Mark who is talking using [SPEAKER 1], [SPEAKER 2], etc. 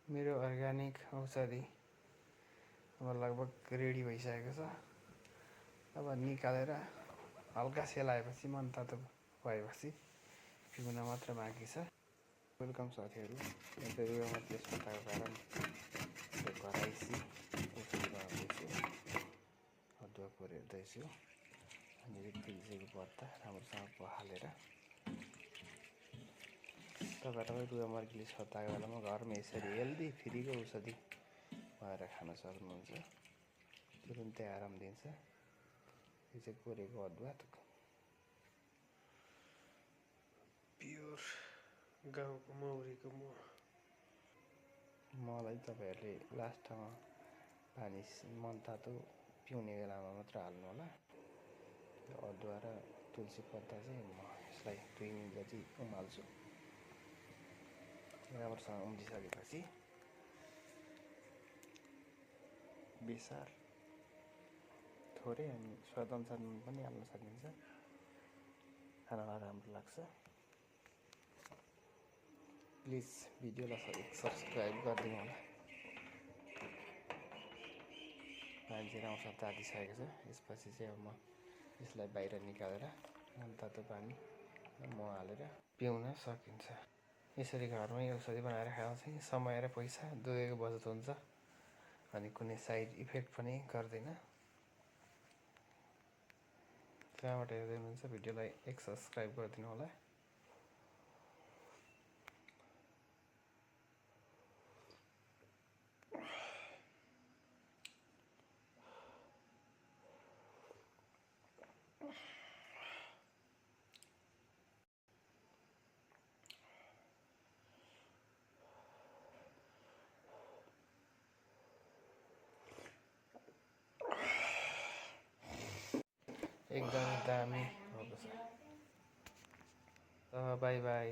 [SPEAKER 1] मेरो अर्ग्यानिक औषधि अब लगभग रेडी भइसकेको छ। अब निकालेर हल्का सेलाएपछि मन तातो भएपछि पिउन मात्र बाँकी छ। वेलकम साथीहरू। रुवामा तेजपत्ताको कारण घराइसी औषधि बनाउँदैछु। अदुवा कोरिँदैछु अनि तुलसीको पत्ता राम्रोसँग पखालेर तपाईहरुलाई रुवा मर्कीले सताएको बेलामा घरमा यसरी हेल्दी फ्रीको औषधि बनाएर खान सक्नुहुन्छ। तुरुन्तै आराम दिन्छ। यो चाहिँ कोरेको अदुवा प्योर गाउँको मौरीको मलाई तपाईहरुले लास्टमा पानी मन तातो पिउने बेलामा मात्र हाल्नु होला। अदुवा र तुलसी पत्ता चाहिँ म यसलाई 2 मिनेट जति उमाल्छु। राम्रोसँग उम्लिसकेपछि बेसार थोरै अनि स्वाद अनुसार नुन पनि हाल्न सकिन्छ। खानालाई राम्रो लाग्छ। प्लिज भिडियोलाई सब्स्क्राइब गरिदिनु होला। पानी चाहिँ राम्रोसँग तातिसकेको छ। यसपछि चाहिँ अब म यसलाई बाहिर निकालेर मनतातो पानी मह हालेर पिउन सकिन्छ। यसरी घरमै औषधि बनाएर खाँदा चाहिँ समय र पैसा दुवैको बचत हुन्छ अनि कुनै साइड इफेक्ट पनि गर्दैन। कहाँबाट हेर्दै हुनुहुन्छ भिडियोलाई सब्स्क्राइब गरिदिनु होला। एकदमै दामी भएको छ। By by.